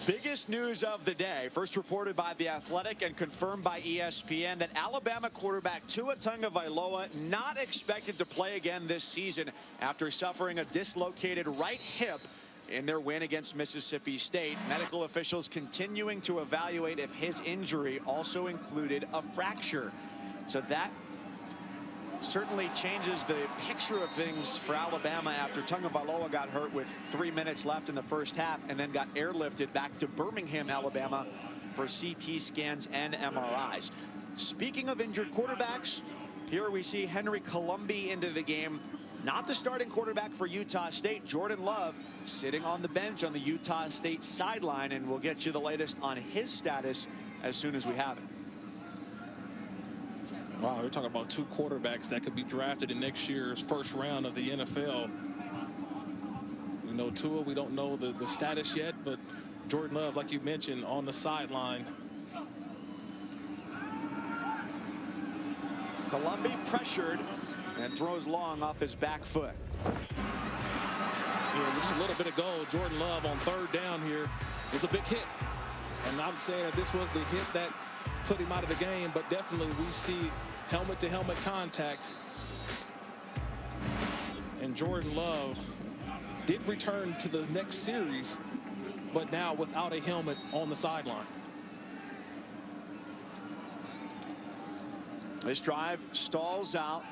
Biggest news of the day, first reported by The Athletic and confirmed by ESPN, that Alabama quarterback Tua Tagovailoa not expected to play again this season after suffering a dislocated right hip in their win against Mississippi State. Medical officials continuing to evaluate if his injury also included a fracture. So that certainly changes the picture of things for Alabama after Tagovailoa got hurt with 3 minutes left in the first half and then got airlifted back to Birmingham, Alabama for CT scans and MRIs. Speaking of injured quarterbacks, here we see Henry Colombi into the game. Not the starting quarterback for Utah State. Jordan Love sitting on the bench on the Utah State sideline, and we'll get you the latest on his status as soon as we have it. Wow, we're talking about two quarterbacks that could be drafted in next year's first round of the NFL. We know Tua, we don't know the status yet, but Jordan Love, like you mentioned, on the sideline. Colombi pressured and throws long off his back foot. Yeah, just a little bit ago, Jordan Love on third down here was a big hit. And I'm saying that this was the hit that put him out of the game, but definitely we see helmet-to-helmet contact. And Jordan Love did return to the next series, but now without a helmet on the sideline. This drive stalls out.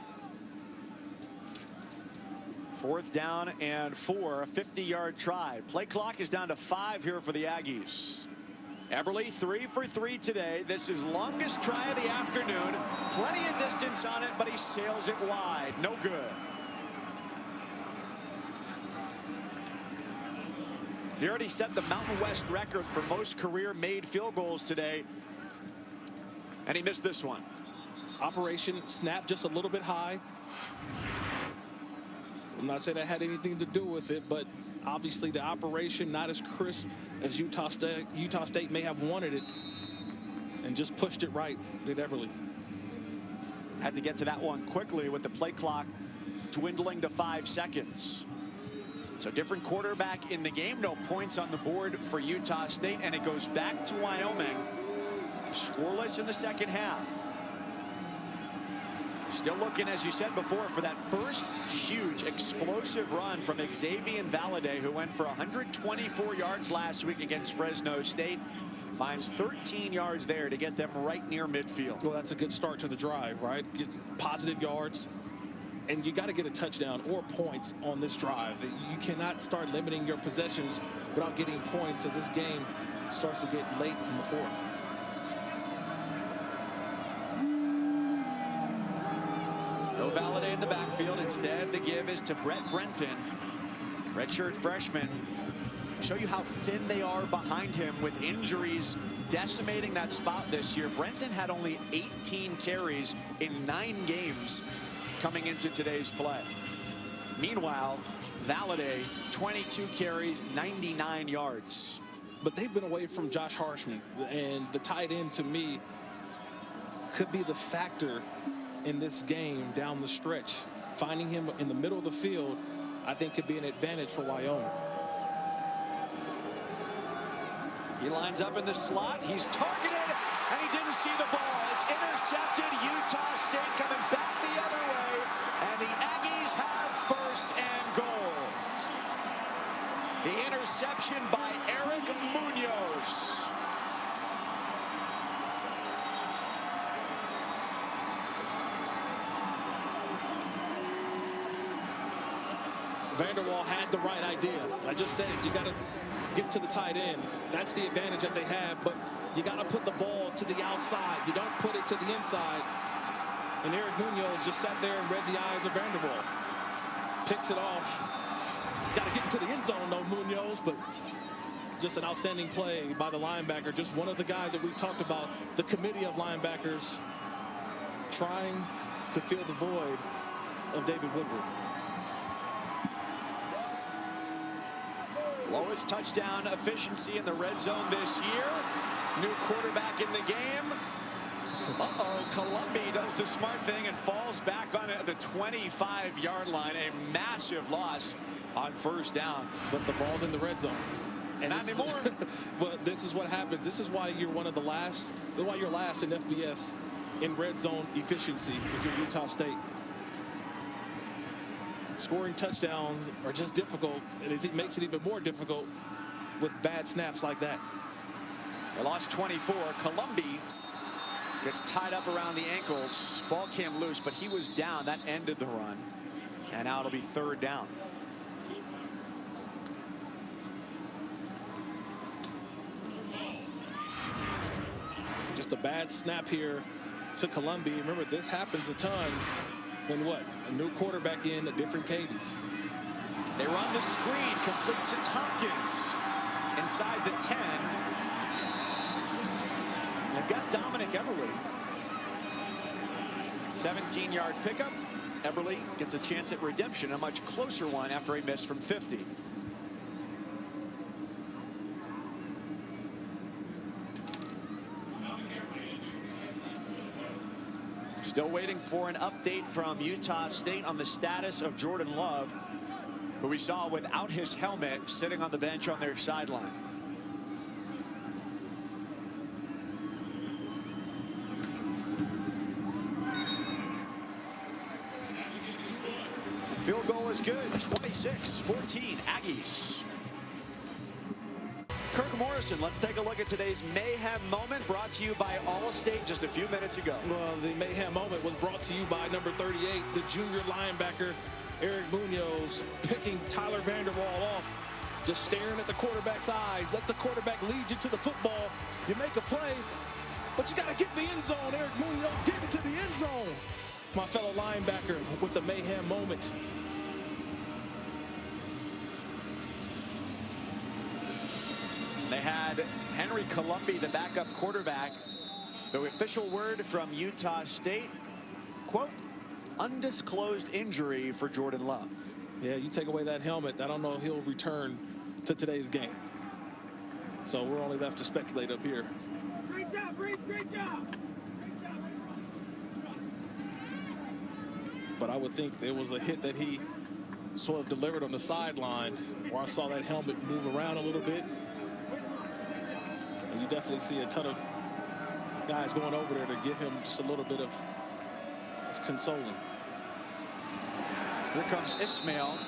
4th down and 4, a 50-yard try. Play clock is down to 5 here for the Aggies. Eberle 3 for 3 today. This is longest try of the afternoon. Plenty of distance on it, but he sails it wide. No good. He already set the Mountain West record for most career-made field goals today, and he missed this one. Operation snap just a little bit high. I'm not saying that had anything to do with it, but obviously the operation not as crisp as Utah State may have wanted it, and just pushed it right, did Eberle. Had to get to that one quickly with the play clock dwindling to 5 seconds. So different quarterback in the game, no points on the board for Utah State, and it goes back to Wyoming. Scoreless in the second half. Still looking, as you said before, for that first huge explosive run from Xavier Valade, who went for 124 yards last week against Fresno State. Finds 13 yards there to get them right near midfield. Well, that's a good start to the drive, right? Gets positive yards, and you got to get a touchdown or points on this drive. You cannot start limiting your possessions without getting points as this game starts to get late in the 4th. No Valade in the backfield. Instead, the give is to Brett Brenton, redshirt freshman. Show you how thin they are behind him with injuries decimating that spot this year. Brenton had only 18 carries in 9 games coming into today's play. Meanwhile, Valade, 22 carries, 99 yards. But they've been away from Josh Harshman, and the tight end to me could be the factor in this game down the stretch. Finding him in the middle of the field, I think, could be an advantage for Wyoming. He lines up in the slot. He's targeted, and he didn't see the ball. It's intercepted. Utah State coming back the other way, and the Aggies have first and goal. The interception by Eric Munoz. Vanderwall had the right idea. I just said you got to get to the tight end. That's the advantage that they have, but you got to put the ball to the outside. You don't put it to the inside. And Eric Munoz just sat there and read the eyes of Vanderwall. Picks it off. Got to get into the end zone, though, Munoz, but just an outstanding play by the linebacker. Just one of the guys that we talked about, the committee of linebackers trying to fill the void of David Woodward. Lowest touchdown efficiency in the red zone this year. New quarterback in the game. Colombi does the smart thing and falls back on the 25-yard line. A massive loss on first down. But the ball's in the red zone. And not anymore. But this is what happens. This is why you're one of the last. Why you're last in FBS in red zone efficiency if you're Utah State. Scoring touchdowns are just difficult, and it makes it even more difficult with bad snaps like that. They lost 24. Columbia gets tied up around the ankles. Ball came loose, but he was down. That ended the run. And now it'll be 3rd down. Just a bad snap here to Columbia. Remember, this happens a ton. Then what? A new quarterback in, a different cadence. They run the screen, complete to Tompkins. Inside the 10. They've got Dominic Eberle. 17-yard pickup. Eberle gets a chance at redemption, a much closer one after he missed from 50. Still waiting for an update from Utah State on the status of Jordan Love, who we saw without his helmet sitting on the bench on their sideline. Field goal is good. 26-14 Aggies. Kirk Morrison, let's take a look at today's mayhem moment, brought to you by Allstate just a few minutes ago. Well, the mayhem moment was brought to you by number 38, the junior linebacker, Eric Munoz, picking Tyler Vanderwall off, just staring at the quarterback's eyes. Let the quarterback lead you to the football. You make a play, but you got to get in the end zone. Eric Munoz getting to the end zone. My fellow linebacker with the mayhem moment. They had Henry Columbia, the backup quarterback. The official word from Utah State, quote, undisclosed injury for Jordan Love. Yeah, you take away that helmet, I don't know if he'll return to today's game. So we're only left to speculate up here. Great job, Breeze, great job. Great job, But I would think there was a hit that he sort of delivered on the sideline where I saw that helmet move around a little bit. And you definitely see a ton of guys going over there to give him just a little bit of consoling. Here comes Ismail.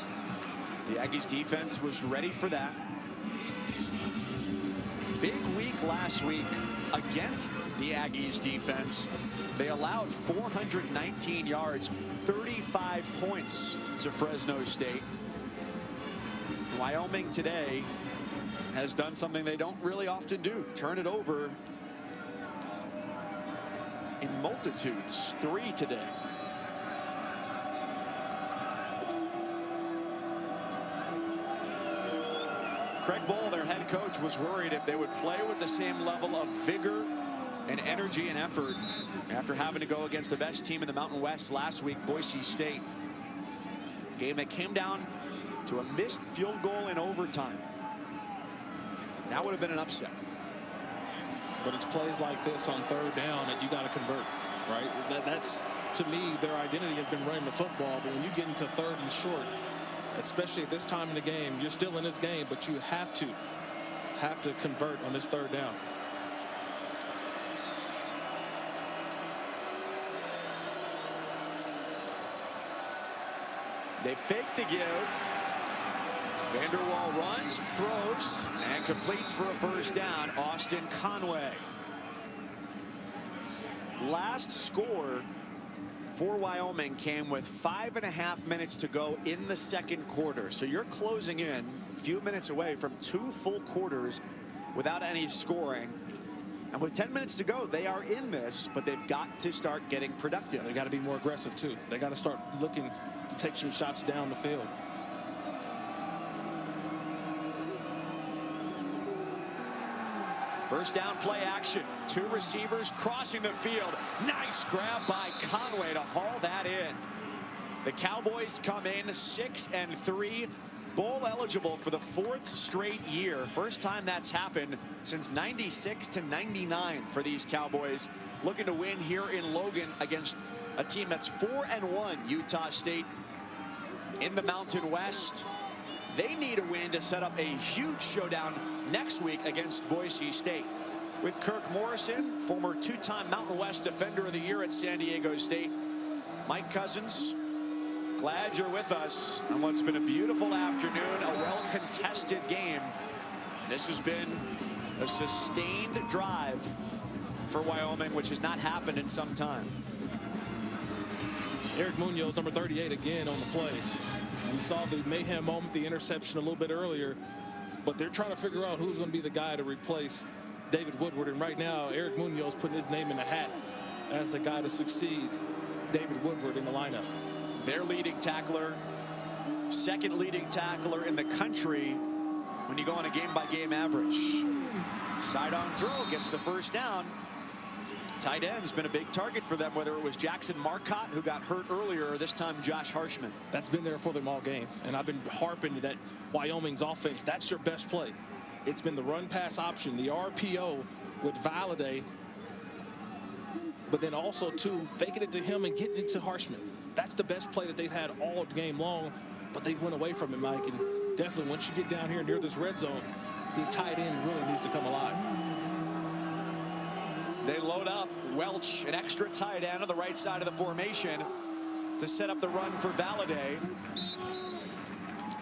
The Aggies defense was ready for that. Big week last week against the Aggies defense. They allowed 419 yards, 35 points to Fresno State. Wyoming today has done something they don't really often do. Turn it over in multitudes. 3 today. Craig Bohl, their head coach, was worried if they would play with the same level of vigor and energy and effort after having to go against the best team in the Mountain West last week, Boise State. Game that came down to a missed field goal in overtime. That would have been an upset. But it's plays like this on 3rd down that you got to convert, right? That's, to me, their identity has been running the football. But when you get into 3rd and short, especially at this time in the game, you're still in this game, but you have to convert on this 3rd down. They fake the give. Vanderwall runs, throws, and completes for a 1st down. Austin Conway. Last score for Wyoming came with 5.5 minutes to go in the 2nd quarter. So you're closing in a few minutes away from 2 full quarters without any scoring. And with 10 minutes to go, they are in this, but they've got to start getting productive. They got to be more aggressive too. They got to start looking to take some shots down the field. First down play action. 2 receivers crossing the field. Nice grab by Conway to haul that in. The Cowboys come in 6-3. Bowl eligible for the 4th straight year. First time that's happened since 96 to 99 for these Cowboys. Looking to win here in Logan against a team that's 4-1, Utah State, in the Mountain West. They need a win to set up a huge showdown next week against Boise State. With Kirk Morrison, former two-time Mountain West Defender of the Year at San Diego State, Mike Cousins, glad you're with us on what's been a beautiful afternoon, a well-contested game. This has been a sustained drive for Wyoming, which has not happened in some time. Eric Munoz, number 38, again on the play. We saw the mayhem moment, the interception a little bit earlier, but they're trying to figure out who's going to be the guy to replace David Woodward. And right now, Eric Munoz putting his name in the hat as the guy to succeed David Woodward in the lineup. Their leading tackler, second leading tackler in the country when you go on a game-by-game average. Sidearm throw gets the first down. Tight end's been a big target for them, whether it was Jackson Marcotte, who got hurt earlier, or this time Josh Harshman. That's been there for them all game, and I've been harping that Wyoming's offense, that's your best play. It's been the run-pass option, the RPO with Valladay, but then also, too, faking it to him and getting it to Harshman. That's the best play that they've had all game long, but they went away from it, Mike. And definitely, once you get down here near this red zone, the tight end really needs to come alive. They load up Welch, an extra tight end on the right side of the formation, to set up the run for Valladay.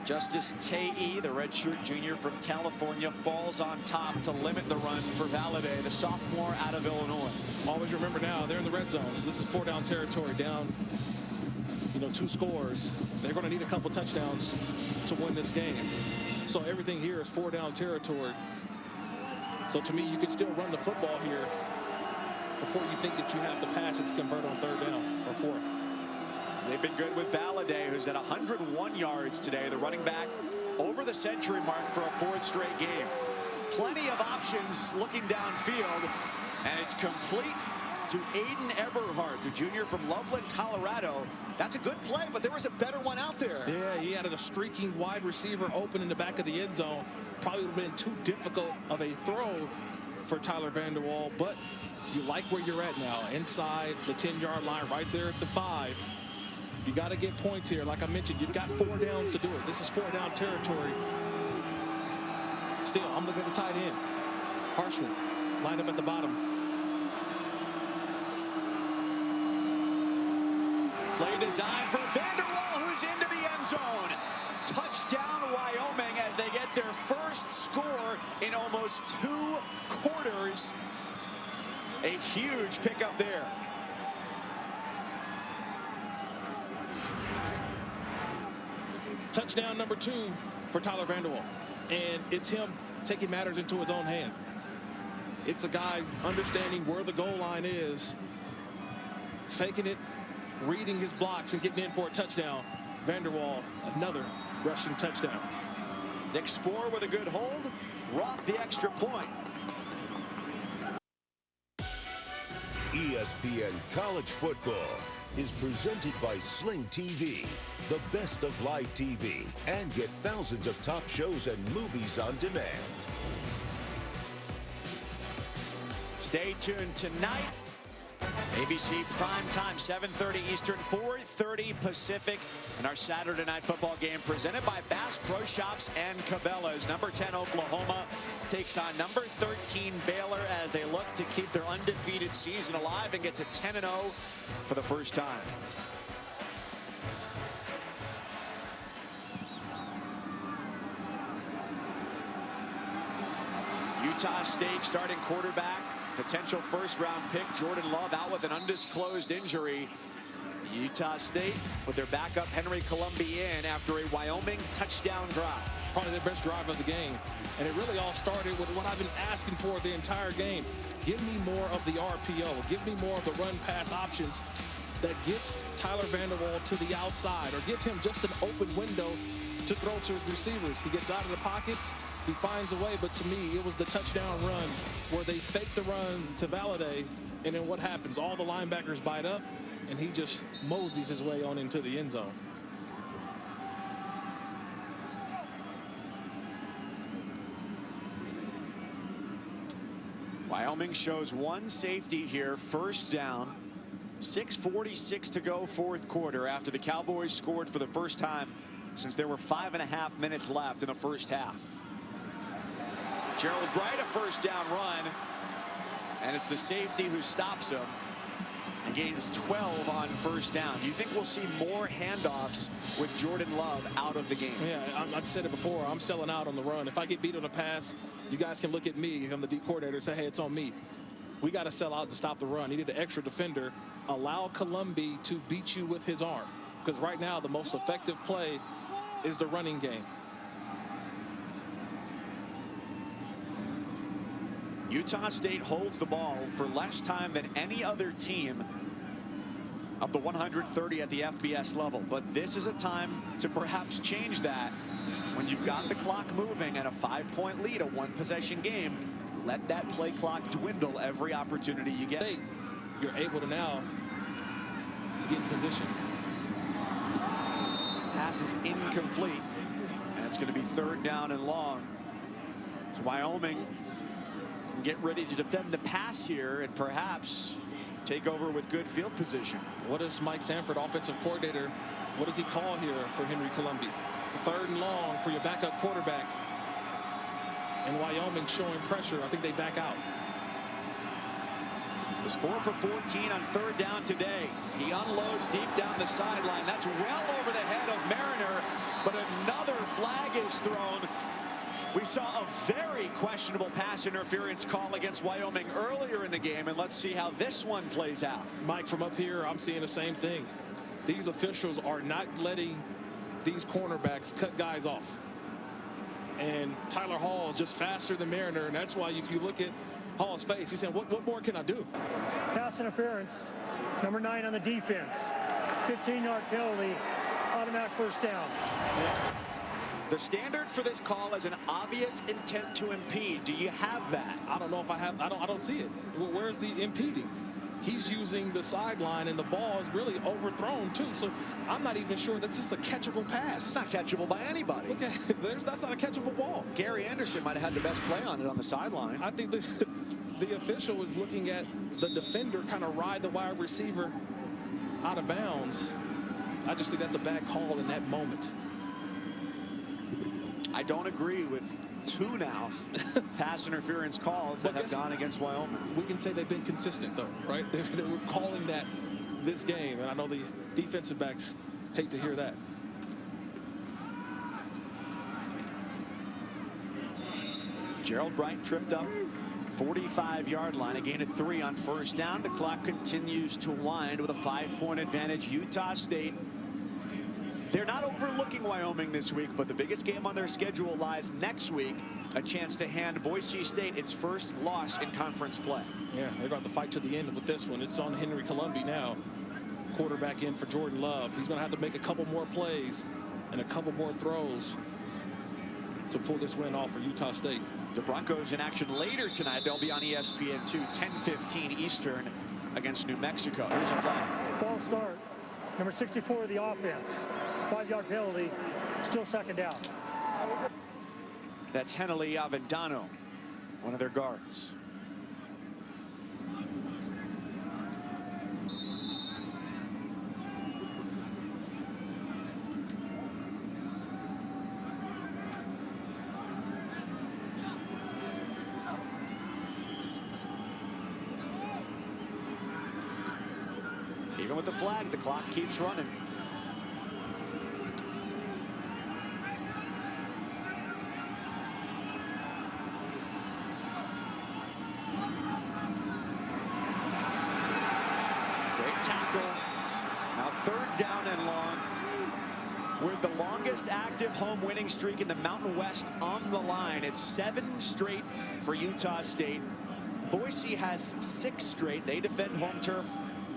Justice Tae, the redshirt junior from California, falls on top to limit the run for Valladay, the sophomore out of Illinois. Always remember now, they're in the red zone, so this is 4-down territory, down 2 scores. They're going to need a couple touchdowns to win this game. So everything here is 4-down territory. So to me, you can still run the football here before you think that you have to pass it to convert on 3rd down or 4th. They've been good with Valladay, who's at 101 yards today, the running back over the century mark for a 4th straight game. Plenty of options looking downfield, and it's complete to Aiden Eberhardt, the junior from Loveland, Colorado. That's a good play, but there was a better one out there. Yeah, he had a streaking wide receiver open in the back of the end zone. Probably would have been too difficult of a throw for Tyler Vanderwall, but you like where you're at now, inside the 10-yard line, right there at the 5. You got to get points here. Like I mentioned, you've got 4 downs to do it. This is 4-down territory. Still, I'm looking at the tight end. Harshman lined up at the bottom. Play design for Vanderwall, who's into the end zone. Touchdown Wyoming as they get their first score in almost 2 quarters. A huge pickup there. Touchdown number 2 for Tyler Vanderwall. And it's him taking matters into his own hand. It's a guy understanding where the goal line is, faking it, reading his blocks, and getting in for a touchdown. Vanderwall, another rushing touchdown. Nick Spoor with a good hold. Roth the extra point. ESPN College Football is presented by Sling TV, the best of live TV, and get thousands of top shows and movies on demand. Stay tuned tonight. ABC primetime, 7:30 Eastern, 4:30 Pacific, and our Saturday night football game presented by Bass Pro Shops and Cabela's. Number 10 Oklahoma takes on number 13 Baylor as they look to keep their undefeated season alive and get to 10-0 for the first time. Utah State starting quarterback, potential first-round pick Jordan Love out with an undisclosed injury. Utah State with their backup Henry Colombi in after a Wyoming touchdown drive. Probably their best drive of the game. And it really all started with what I've been asking for the entire game. Give me more of the RPO. Give me more of the run-pass options that gets Tyler Vanderwall to the outside, or give him just an open window to throw to his receivers. He gets out of the pocket. He finds a way, but to me, it was the touchdown run where they fake the run to Valladay, and then what happens? All the linebackers bite up, and he just moseys his way on into the end zone. Wyoming shows one safety here, first down. 6:46 to go, fourth quarter, after the Cowboys scored for the first time since there were 5.5 minutes left in the first half. Gerald Bright, a first down run. And it's the safety who stops him. He gains 12 on first down. Do you think we'll see more handoffs with Jordan Love out of the game? Yeah, I've said it before. I'm selling out on the run. If I get beat on a pass, you guys can look at me. I'm the D coordinator and say, hey, it's on me. We got to sell out to stop the run. He need an extra defender. Allow Colombi to beat you with his arm. Because right now, the most effective play is the running game. Utah State holds the ball for less time than any other team of the 130 at the FBS level. But this is a time to perhaps change that. When you've got the clock moving and a 5-point lead, a one-possession game, let that play clock dwindle every opportunity you get. You're able to now to get in position. Pass is incomplete, and it's going to be 3rd down and long. So Wyoming get ready to defend the pass here and perhaps take over with good field position. What does Mike Sanford, offensive coordinator, what does he call here for Henry Colombi? It's a 3rd and long for your backup quarterback. And Wyoming showing pressure. I think they back out. It was 4 for 14 on 3rd down today. He unloads deep down the sideline. That's well over the head of Mariner, but another flag is thrown. We saw a very questionable pass interference call against Wyoming earlier in the game, and let's see how this one plays out. Mike, from up here, I'm seeing the same thing. These officials are not letting these cornerbacks cut guys off. And Tyler Hall is just faster than Mariner, and that's why if you look at Hall's face, he's saying, what more can I do? Pass interference, number 9 on the defense. 15-yard penalty, automatic first down. Yeah. The standard for this call is an obvious intent to impede. Do you have that? I don't know if I have. I don't see it. Where's the impeding? He's using the sideline, and the ball is really overthrown too. So I'm not even sure that's just a catchable pass. It's not catchable by anybody. Okay, that's not a catchable ball. Gary Anderson might have had the best play on it on the sideline. I think the official was looking at the defender kind of ride the wide receiver out of bounds. I just think that's a bad call in that moment. I don't agree with 2 now pass interference calls that have gone against Wyoming. We can say they've been consistent, though, right? They were calling that this game, and I know the defensive backs hate to hear that. Gerald Bright tripped up 45-yard line, a gain of 3 on first down. The clock continues to wind with a 5-point advantage. Utah State, they're not overlooking Wyoming this week, but the biggest game on their schedule lies next week. A chance to hand Boise State its first loss in conference play. Yeah, they're going to fight to the end with this one. It's on Henry Colombi now. Quarterback in for Jordan Love. He's going to have to make a couple more plays and a couple more throws to pull this win off for Utah State. The Broncos in action later tonight. They'll be on ESPN2, 10:15 Eastern against New Mexico. Here's a flag. False start. Number 64 of the offense. 5-yard penalty. Still 2nd down. That's Henely Avendano, one of their guards. Even with the flag, the clock keeps running. Great tackle. Now 3rd down and long. With the longest active home winning streak in the Mountain West on the line. It's 7 straight for Utah State. Boise has 6 straight. They defend home turf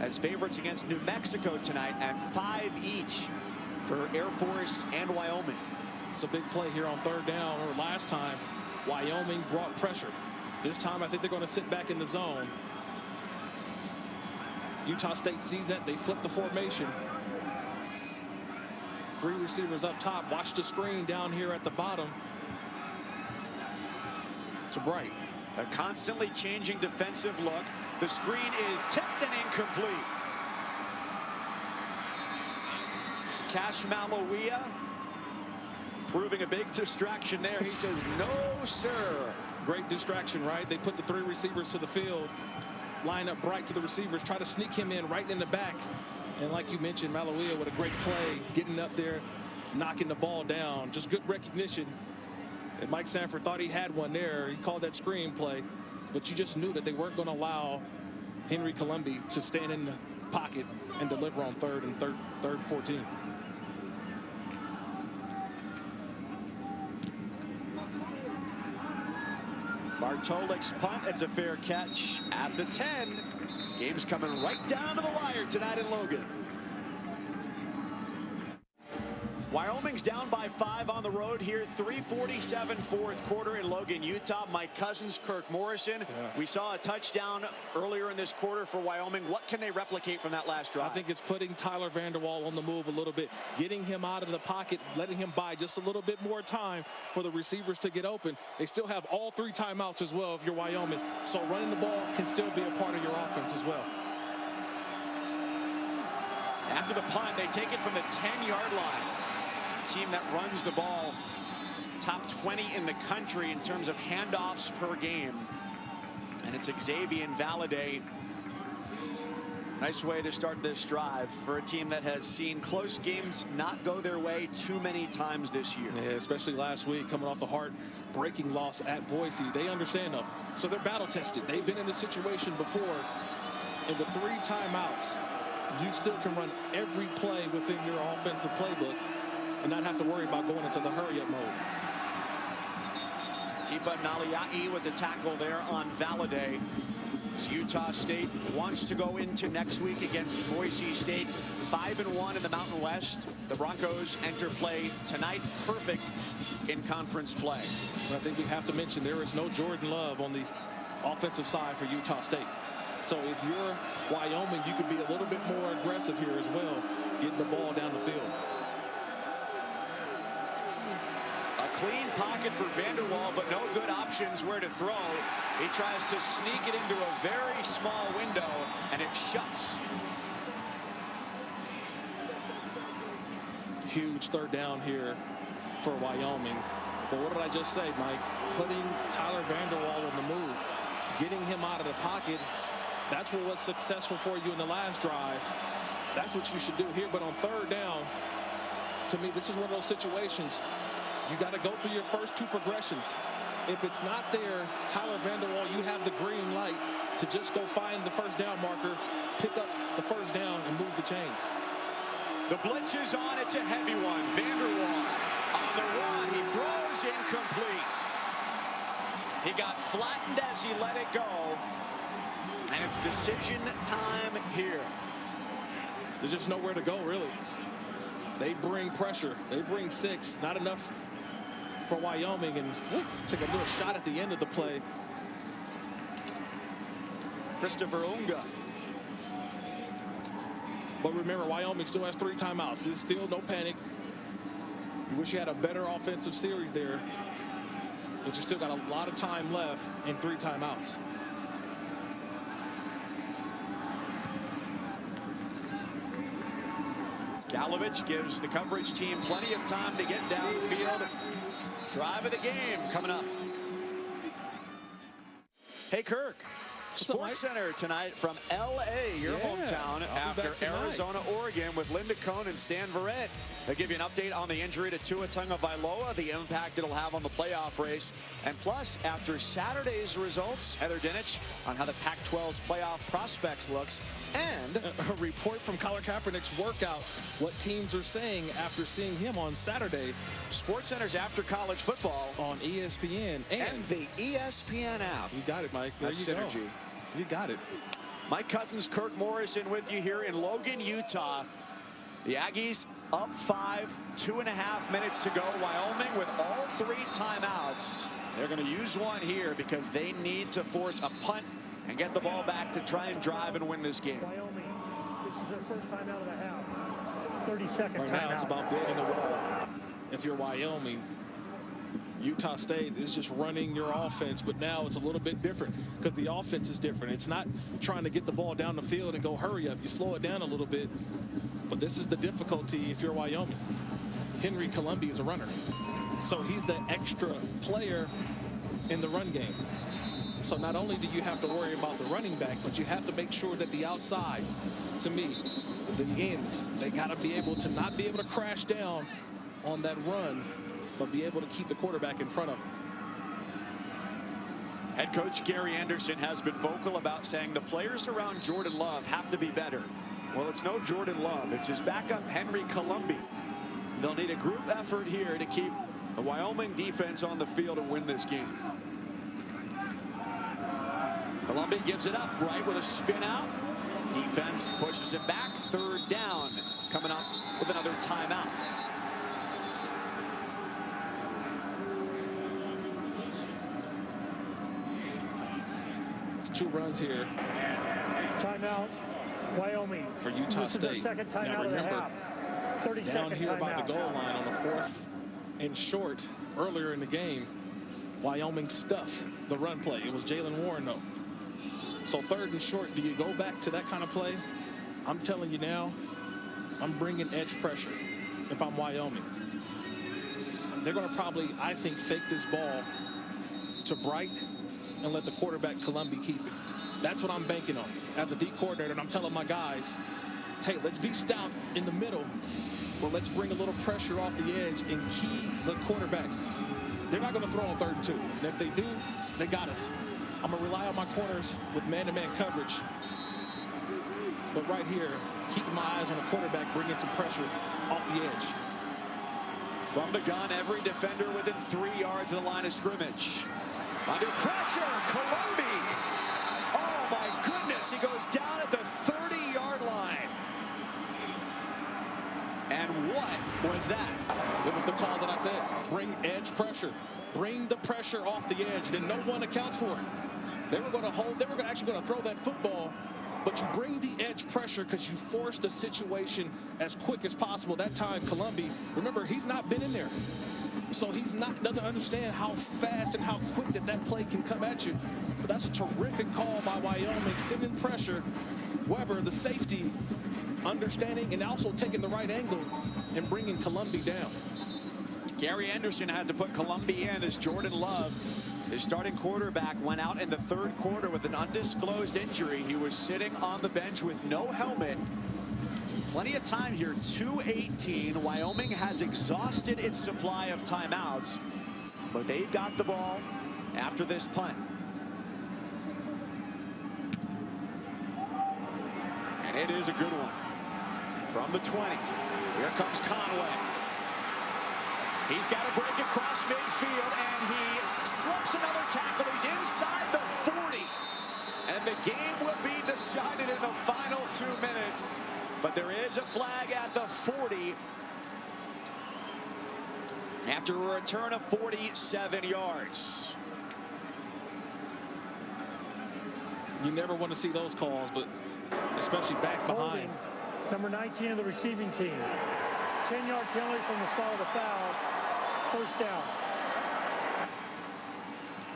as favorites against New Mexico tonight, and 5 each for Air Force and Wyoming. It's a big play here on 3rd down. Or last time, Wyoming brought pressure. This time, I think they're going to sit back in the zone. Utah State sees that. They flip the formation. 3 receivers up top. Watch the screen down here at the bottom. To Bright. A constantly changing defensive look. The screen is tipped and incomplete. Cash Malawia proving a big distraction there. He says, no, sir. Great distraction, right? They put the 3 receivers to the field, line up bright to the receivers, try to sneak him in right in the back. And like you mentioned, Malawi with a great play, getting up there, knocking the ball down. Just good recognition. And Mike Sanford thought he had one there. He called that screen play, but you just knew that they weren't going to allow Henry Colombi to stand in the pocket and deliver on third and 14. Bartolik's punt, it's a fair catch at the 10. Game's coming right down to the wire tonight in Logan. Wyoming's down by 5 on the road here. 3:47 fourth quarter in Logan, Utah. Mike Cousins, Kirk Morrison. We saw a touchdown earlier in this quarter for Wyoming. What can they replicate from that last drive? I think it's putting Tyler Vanderwall on the move a little bit, getting him out of the pocket, letting him buy just a little bit more time for the receivers to get open. They still have all 3 timeouts as well if you're Wyoming, so running the ball can still be a part of your offense as well. After the punt, they take it from the 10-yard line. Team that runs the ball top 20 in the country in terms of handoffs per game, and it's Xavier Valade. Nice way to start this drive for a team that has seen close games not go their way too many times this year. Yeah, especially last week, coming off the heart-breaking loss at Boise. They understand them, so they're battle tested. They've been in this situation before, and with 3 timeouts, you still can run every play within your offensive playbook and not have to worry about going into the hurry-up mode. Tipa Naliai with the tackle there on Valade. As Utah State wants to go into next week against Boise State 5-1 in the Mountain West. The Broncos enter play tonight, perfect in conference play. But I think we have to mention there is no Jordan Love on the offensive side for Utah State. So if you're Wyoming, you could be a little bit more aggressive here as well, getting the ball down the field. Clean pocket for Vanderwall, but no good options where to throw. He tries to sneak it into a very small window, and it shuts. Huge third down here for Wyoming. But what did I just say, Mike? Putting Tyler Vanderwall on the move, getting him out of the pocket. That's what was successful for you in the last drive. That's what you should do here. But on third down, to me, this is one of those situations. You got to go through your first 2 progressions. If it's not there, Tyler Vanderwall, you have the green light to just go find the first down marker, pick up the first down, and move the chains. The blitz is on. It's a heavy one. Vanderwall on the run. He throws incomplete. He got flattened as he let it go. And it's decision time here. There's just nowhere to go, really. They bring pressure. They bring 6. Not enough for Wyoming, and took a little shot at the end of the play. Christopher Unga. But remember, Wyoming still has 3 timeouts. There's still no panic. You wish you had a better offensive series there, but you still got a lot of time left and 3 timeouts. Galovich gives the coverage team plenty of time to get downfield. Drive of the game coming up. Hey, Kirk. Sports Center tonight from L.A., your hometown, after Arizona, Oregon, with Linda Cohn and Stan Verrett. They'll give you an update on the injury to Tua Tagovailoa, the impact it'll have on the playoff race, and plus, after Saturday's results, Heather Dinich on how the Pac-12's playoff prospects looks, and a report from Colin Kaepernick's workout, what teams are saying after seeing him on Saturday. Sports Center's After College Football on ESPN and the ESPN app. You got it, Mike. There you synergy. Go. You got it. Mike Cousins, Kirk Morrison with you here in Logan, Utah. The Aggies up 5, 2.5 minutes to go. Wyoming with all 3 timeouts. They're going to use one here because they need to force a punt and get the ball back to try and drive and win this game. Wyoming, this is their first timeout of the half. 30-second right timeout. Now it's about building a wall. If you're Wyoming, Utah State is just running your offense, but now it's a little bit different because the offense is different. It's not trying to get the ball down the field and go hurry up. You slow it down a little bit, but this is the difficulty if you're Wyoming. Henry Colombi is a runner, so he's the extra player in the run game. So not only do you have to worry about the running back, but you have to make sure that the outsides, to me, the ends, they got to be able to not be able to crash down on that run, but be able to keep the quarterback in front of them. Head coach Gary Anderson has been vocal about saying the players around Jordan Love have to be better. Well, it's no Jordan Love. It's his backup, Henry Colombi. They'll need a group effort here to keep the Wyoming defense on the field and win this game. Colombi gives it up right with a spin out. Defense pushes it back. Third down. Coming up with another timeout. It's 2 runs here. Timeout, Wyoming. For Utah This State. is their second timeout of the half. 30-second Down here timeout. by the goal line on the 4th and short earlier in the game, Wyoming stuffed the run play. It was Jalen Warren, though. So 3rd and short, do you go back to that kind of play? I'm telling you now, I'm bringing edge pressure if I'm Wyoming. They're going to probably, I think, fake this ball to Bright and let the quarterback Colombi keep it. That's what I'm banking on as a D coordinator, and I'm telling my guys, hey, let's be stout in the middle, but let's bring a little pressure off the edge and key the quarterback. They're not going to throw on 3rd and 2. And if they do, they got us. I'm going to rely on my corners with man-to-man coverage. But right here, keeping my eyes on the quarterback, bringing some pressure off the edge. From the gun, every defender within 3 yards of the line of scrimmage. Under pressure, Colombi. Oh, my goodness. He goes down at the 30-yard line. And what was that? It was the call that I said. Bring edge pressure. Bring the pressure off the edge. Then no one accounts for it. They were going to hold. They were actually going to throw that football. But you bring the edge pressure because you force the situation as quick as possible. That time, Colombi, remember, he's not been in there. So doesn't understand how fast and how quick that play can come at you. But that's a terrific call by Wyoming, sending pressure. Weber, the safety, understanding and also taking the right angle and bringing Colombi down. Gary Anderson had to put Colombi in as Jordan Love, his starting quarterback, went out in the 3rd quarter with an undisclosed injury. He was sitting on the bench with no helmet. Plenty of time here, 2:18. Wyoming has exhausted its supply of timeouts, but they've got the ball after this punt. And it is a good one. From the 20, here comes Conway. He's got to break across midfield, and he slips another tackle. He's inside the 40. And the game will be decided in the final 2 minutes. But there is a flag at the 40 after a return of 47 yards. You never want to see those calls, but especially back behind. Holding, number 19 of the receiving team. 10-yard penalty from the spot of the foul. 1st down.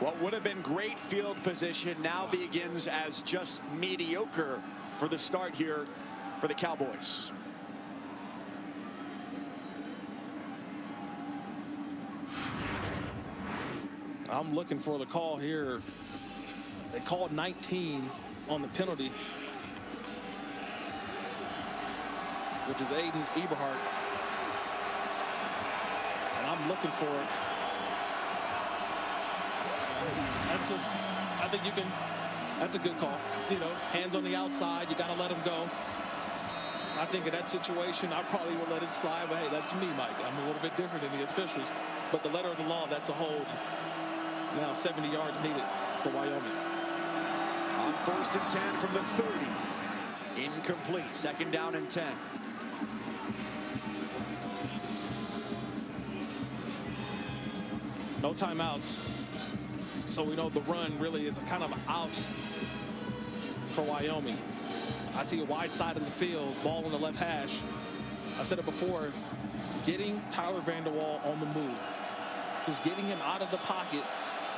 What would have been great field position now begins as just mediocre for the start here for the Cowboys. I'm looking for the call here. They called 19 on the penalty, which is Aiden Eberhardt. And I'm looking for it. I think you can, that's a good call. You know, hands on the outside, you got to let him go. I think in that situation, I probably would let it slide, but hey, that's me, Mike. I'm a little bit different than the officials. But the letter of the law, that's a hold. Now 70 yards needed for Wyoming. On 1st and 10 from the 30. Incomplete. 2nd down and 10. No timeouts. So we know the run really is a kind of out for Wyoming. I see a wide side of the field, ball on the left hash. I've said it before, getting Tyler Vander Waal on the move. Just getting him out of the pocket,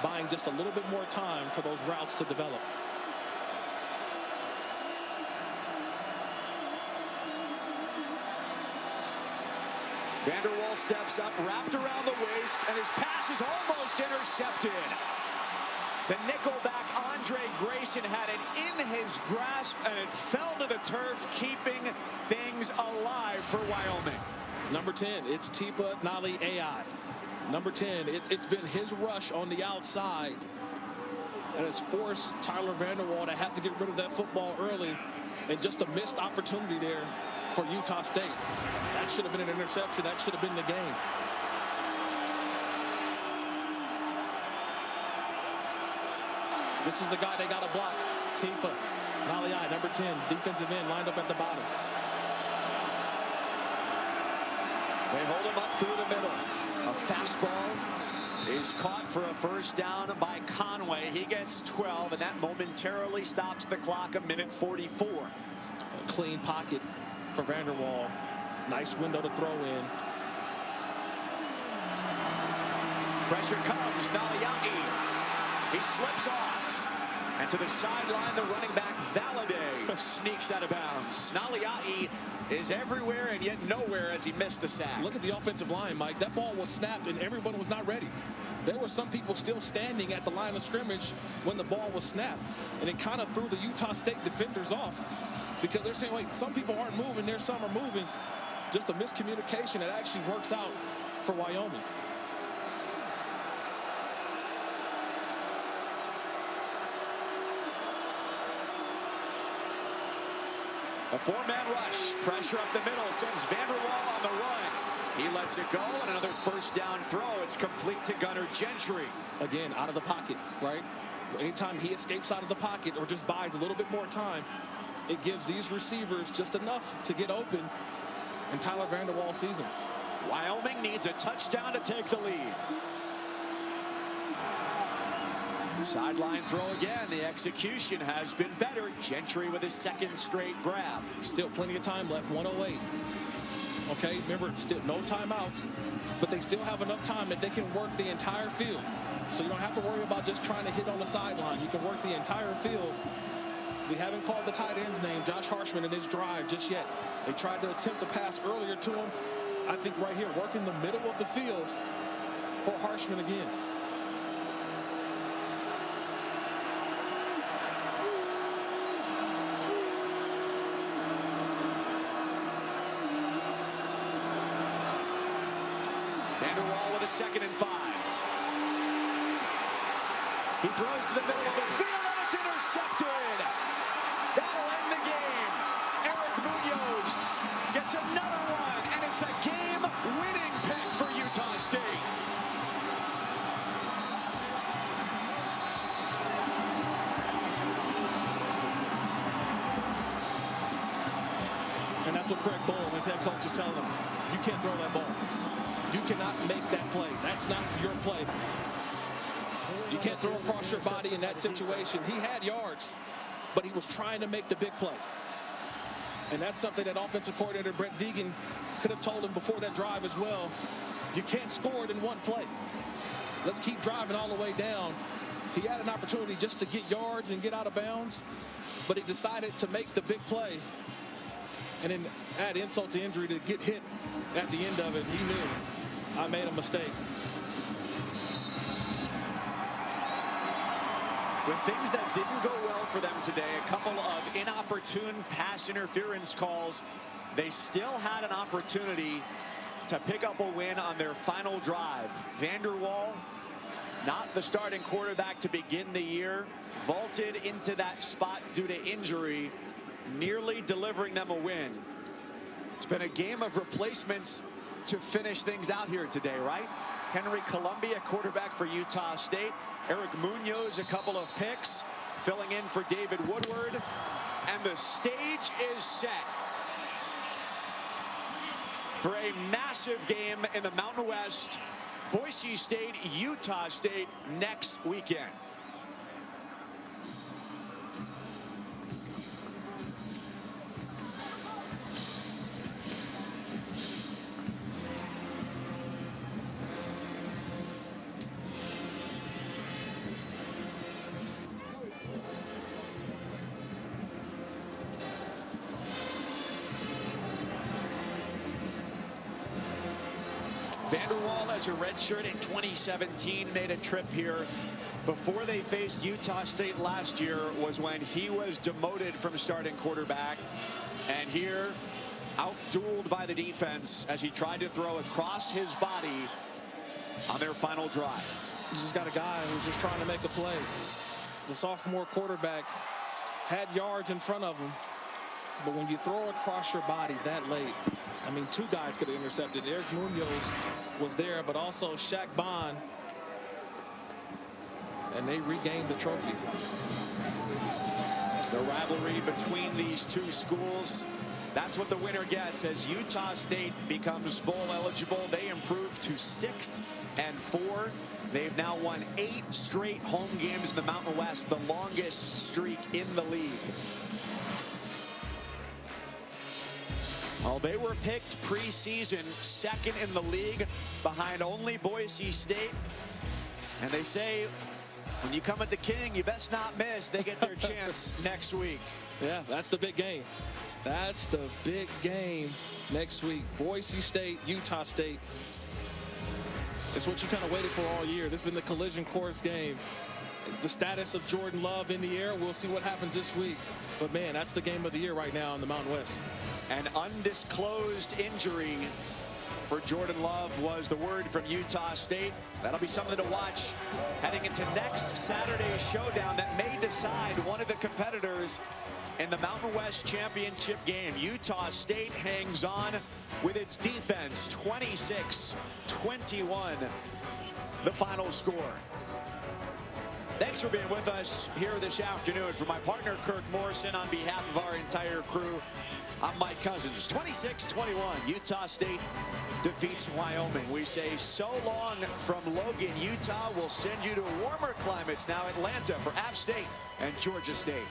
buying just a little bit more time for those routes to develop. Vander Waal steps up, wrapped around the waist, and his pass pass is almost intercepted. The nickelback Andre Grayson had it in his grasp, and it fell to the turf, keeping things alive for Wyoming. Number 10, it's Tipa Nali AI. Number 10, it's been his rush on the outside, and it's forced Tyler Vanderwall to have to get rid of that football early, and just a missed opportunity there for Utah State. That should have been an interception. That should have been the game. This is the guy they got to block. Tipa Naliai, number 10, defensive end, lined up at the bottom. They hold him up through the middle. A fastball is caught for a first down by Conway. He gets 12, and that momentarily stops the clock. 1:44. A clean pocket for Vanderwall. Nice window to throw in. Pressure comes. Naliai. He slips off. And to the sideline, the running back Valladay sneaks out of bounds. Naliai is everywhere and yet nowhere as he missed the sack. Look at the offensive line, Mike. That ball was snapped and everyone was not ready. There were some people still standing at the line of scrimmage when the ball was snapped. And it kind of threw the Utah State defenders off because they're saying, wait, some people aren't moving, there's some are moving. Just a miscommunication that actually works out for Wyoming. A four-man rush. Pressure up the middle sends Vanderwall on the run. He lets it go, and another first down throw. It's complete to Gunnar Gentry. Again, out of the pocket, right? Anytime he escapes out of the pocket or just buys a little bit more time, it gives these receivers just enough to get open, and Tyler Vanderwall sees him. Wyoming needs a touchdown to take the lead. Sideline throw again. The execution has been better. Gentry with his second straight grab. Still plenty of time left, 1:08. Okay, remember, it's still no timeouts, but they still have enough time that they can work the entire field. So you don't have to worry about just trying to hit on the sideline. You can work the entire field. We haven't called the tight end's name, Josh Harshman, in his drive just yet. They tried to attempt the pass earlier to him. I think right here, working the middle of the field for Harshman again. Vanderwall with a 2nd and 5. He throws to the middle of the field, and it's intercepted. That'll end the game. Eric Munoz gets another one, and it's a game-winning pick for Utah State. And that's what Craig Bowl, his head coach, is telling him. You can't throw that ball. You cannot make that play. That's not your play. You can't throw across your body in that situation. He had yards, but he was trying to make the big play. And that's something that offensive coordinator Brett Vegan could have told him before that drive as well. You can't score it in one play. Let's keep driving all the way down. He had an opportunity just to get yards and get out of bounds, but he decided to make the big play. And then add insult to injury to get hit at the end of it. He knew, I made a mistake. With things that didn't go well for them today, a couple of inopportune pass interference calls, they still had an opportunity to pick up a win on their final drive. Vanderwall, not the starting quarterback to begin the year, vaulted into that spot due to injury, nearly delivering them a win. It's been a game of replacements to finish things out here today, right? Henry Columbia, quarterback for Utah State. Eric Munoz, a couple of picks, filling in for David Woodward. And the stage is set for a massive game in the Mountain West. Boise State, Utah State next weekend. Vanderwall, as a redshirt in 2017, made a trip here. Before they faced Utah State last year was when he was demoted from starting quarterback. And here, outdueled by the defense as he tried to throw across his body on their final drive. You just got a guy who's just trying to make a play. The sophomore quarterback had yards in front of him, but when you throw across your body that late, I mean, two guys could have intercepted. Eric Munoz was there, but also Shaq Bond, and they regained the trophy. The rivalry between these two schools, that's what the winner gets as Utah State becomes bowl eligible. They improve to 6-4. They've now won 8 straight home games in the Mountain West, the longest streak in the league. Well, they were picked preseason second in the league behind only Boise State. And they say, when you come at the King, you best not miss. They get their chance next week. Yeah, that's the big game. That's the big game next week. Boise State, Utah State. It's what you kind of waited for all year. This has been the collision course game. The status of Jordan Love in the air. We'll see what happens this week. But, man, that's the game of the year right now in the Mountain West. An undisclosed injury for Jordan Love was the word from Utah State. That'll be something to watch heading into next Saturday's showdown that may decide one of the competitors in the Mountain West Championship game. Utah State hangs on with its defense, 26-21, the final score. Thanks for being with us here this afternoon. For my partner, Kirk Morrison, on behalf of our entire crew, I'm Mike Cousins. 26-21, Utah State defeats Wyoming. We say so long from Logan, Utah. We'll send you to warmer climates now, Atlanta, for App State and Georgia State.